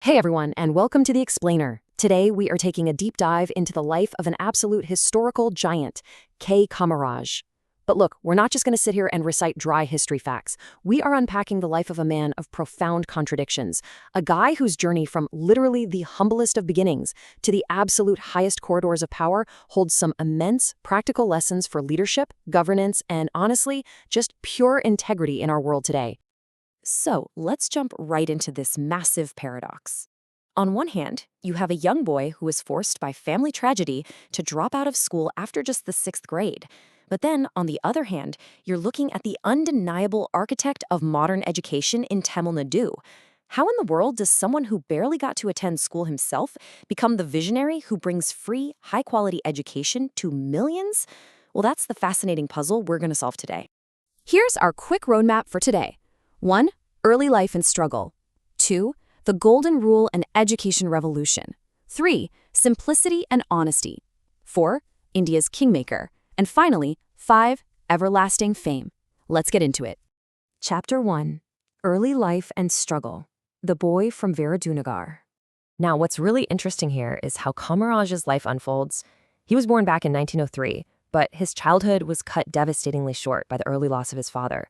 Hey everyone, and welcome to The Explainer. Today we are taking a deep dive into the life of an absolute historical giant, K. Kamaraj. But look, we're not just going to sit here and recite dry history facts. We are unpacking the life of a man of profound contradictions, a guy whose journey from literally the humblest of beginnings to the absolute highest corridors of power holds some immense practical lessons for leadership, governance, and honestly, just pure integrity in our world today. So let's jump right into this massive paradox. On one hand, you have a young boy who is forced by family tragedy to drop out of school after just the sixth grade. But then, on the other hand, you're looking at the undeniable architect of modern education in Tamil Nadu. How in the world does someone who barely got to attend school himself become the visionary who brings free, high-quality education to millions? Well, that's the fascinating puzzle we're going to solve today. Here's our quick roadmap for today. 1. Early life and struggle. 2. The Golden Rule and Education Revolution. 3. Simplicity and honesty. 4. India's Kingmaker. And finally, 5. Everlasting fame. Let's get into it. Chapter 1. Early life and struggle. The boy from Viradunagar. Now, what's really interesting here is how Kamaraj's life unfolds. He was born back in 1903, but his childhood was cut devastatingly short by the early loss of his father.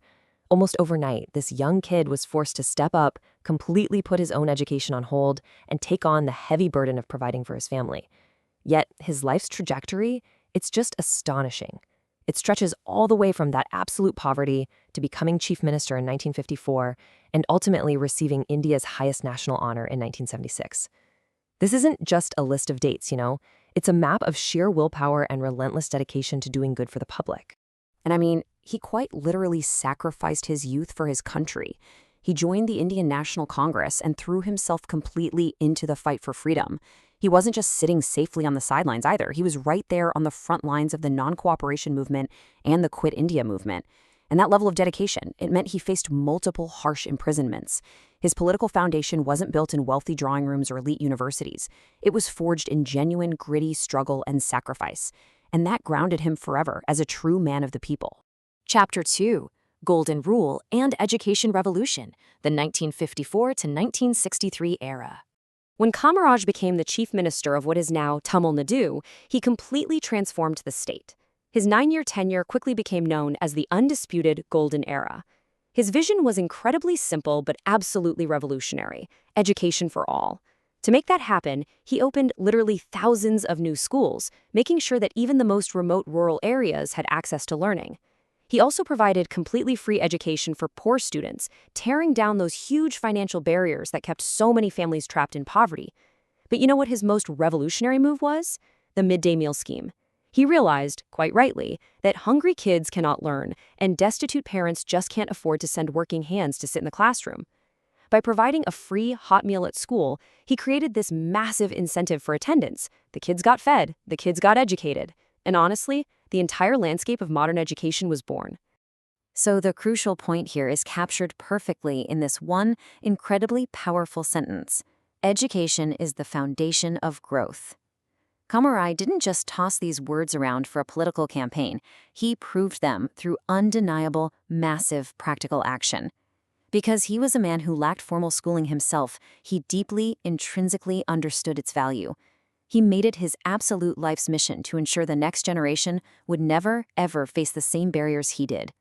Almost overnight, this young kid was forced to step up, completely put his own education on hold, and take on the heavy burden of providing for his family. Yet, his life's trajectory, it's just astonishing. It stretches all the way from that absolute poverty to becoming chief minister in 1954 and ultimately receiving India's highest national honor in 1976. This isn't just a list of dates, It's a map of sheer willpower and relentless dedication to doing good for the public. And I mean, he quite literally sacrificed his youth for his country. He joined the Indian National Congress and threw himself completely into the fight for freedom. He wasn't just sitting safely on the sidelines either. He was right there on the front lines of the non-cooperation movement and the Quit India movement. And that level of dedication, it meant he faced multiple harsh imprisonments. His political foundation wasn't built in wealthy drawing rooms or elite universities. It was forged in genuine, gritty struggle and sacrifice. And that grounded him forever as a true man of the people. Chapter 2. Golden Rule and Education Revolution, the 1954 to 1963 era. When Kamaraj became the chief minister of what is now Tamil Nadu, he completely transformed the state. His 9-year tenure quickly became known as the undisputed Golden Era. His vision was incredibly simple but absolutely revolutionary: education for all. To make that happen, he opened literally thousands of new schools, making sure that even the most remote rural areas had access to learning. He also provided completely free education for poor students, tearing down those huge financial barriers that kept so many families trapped in poverty. But you know what his most revolutionary move was? The midday meal scheme. He realized, quite rightly, that hungry kids cannot learn, and destitute parents just can't afford to send working hands to sit in the classroom. By providing a free hot meal at school, he created this massive incentive for attendance. The kids got fed, the kids got educated. And honestly, the entire landscape of modern education was born. So the crucial point here is captured perfectly in this one incredibly powerful sentence: education is the foundation of growth. Kamaraj didn't just toss these words around for a political campaign. He proved them through undeniable, massive practical action. Because he was a man who lacked formal schooling himself, he deeply, intrinsically understood its value. He made it his absolute life's mission to ensure the next generation would never, ever face the same barriers he did.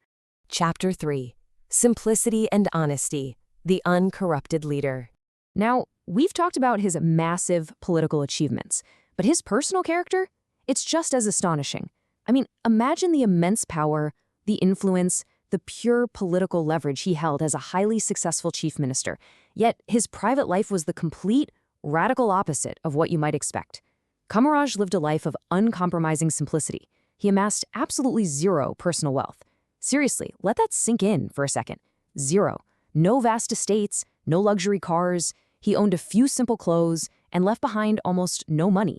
Chapter 3. Simplicity and Honesty. The Uncorrupted Leader. Now, we've talked about his massive political achievements, but his personal character? It's just as astonishing. I mean, imagine the immense power, the influence, the pure political leverage he held as a highly successful chief minister. Yet his private life was the complete, radical opposite of what you might expect. Kamaraj lived a life of uncompromising simplicity. He amassed absolutely zero personal wealth. Seriously, let that sink in for a second. Zero. No vast estates, no luxury cars. He owned a few simple clothes and left behind almost no money.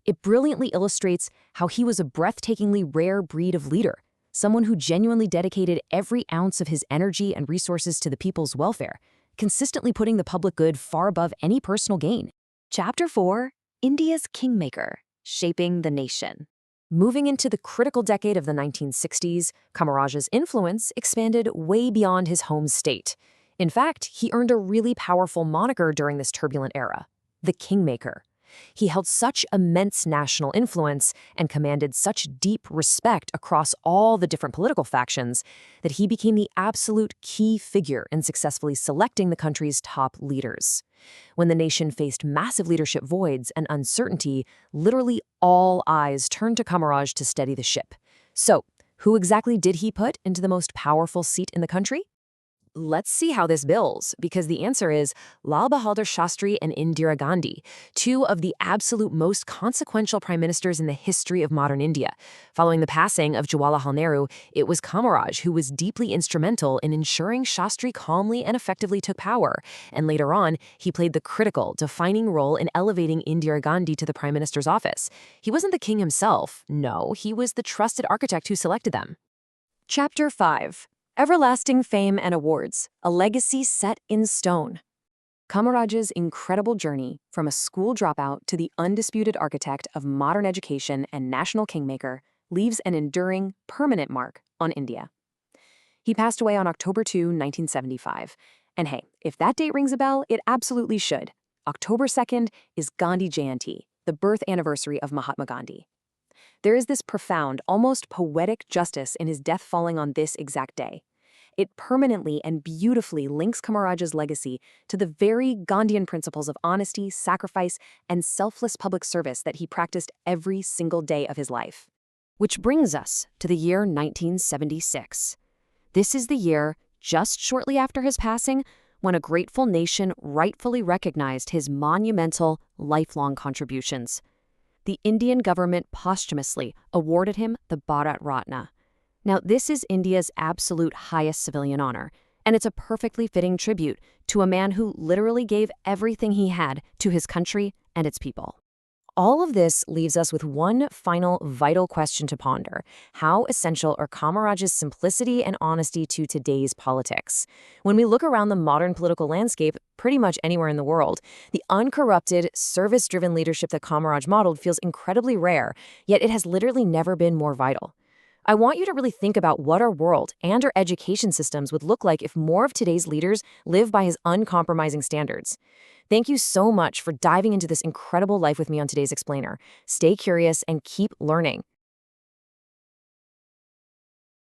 It brilliantly illustrates how he was a breathtakingly rare breed of leader, someone who genuinely dedicated every ounce of his energy and resources to the people's welfare, consistently putting the public good far above any personal gain. Chapter 4. India's Kingmaker, Shaping the Nation. Moving into the critical decade of the 1960s, Kamaraj's influence expanded way beyond his home state. In fact, he earned a really powerful moniker during this turbulent era, the Kingmaker. He held such immense national influence and commanded such deep respect across all the different political factions that he became the absolute key figure in successfully selecting the country's top leaders. When the nation faced massive leadership voids and uncertainty, literally all eyes turned to Kamaraj to steady the ship. So, who exactly did he put into the most powerful seat in the country? Let's see how this bills, because the answer is Lal Bahadur Shastri and Indira Gandhi, two of the absolute most consequential prime ministers in the history of modern India. Following the passing of Jawaharlal Nehru, it was Kamaraj who was deeply instrumental in ensuring Shastri calmly and effectively took power, and later on, he played the critical, defining role in elevating Indira Gandhi to the prime minister's office. He wasn't the king himself, no, he was the trusted architect who selected them. Chapter 5. Everlasting Fame and Awards, a Legacy Set in Stone. Kamaraj's incredible journey from a school dropout to the undisputed architect of modern education and national kingmaker leaves an enduring, permanent mark on India. He passed away on October 2, 1975. And hey, if that date rings a bell, it absolutely should. October 2nd is Gandhi Jayanti, the birth anniversary of Mahatma Gandhi. There is this profound, almost poetic justice in his death falling on this exact day. It permanently and beautifully links Kamaraj's legacy to the very Gandhian principles of honesty, sacrifice, and selfless public service that he practiced every single day of his life. Which brings us to the year 1976. This is the year, just shortly after his passing, when a grateful nation rightfully recognized his monumental, lifelong contributions. The Indian government posthumously awarded him the Bharat Ratna. Now, this is India's absolute highest civilian honor, and it's a perfectly fitting tribute to a man who literally gave everything he had to his country and its people. All of this leaves us with one final vital question to ponder. How essential are Kamaraj's simplicity and honesty to today's politics? When we look around the modern political landscape, pretty much anywhere in the world, the uncorrupted, service-driven leadership that Kamaraj modeled feels incredibly rare, yet it has literally never been more vital. I want you to really think about what our world and our education systems would look like if more of today's leaders live by his uncompromising standards. Thank you so much for diving into this incredible life with me on today's Explainer. Stay curious and keep learning.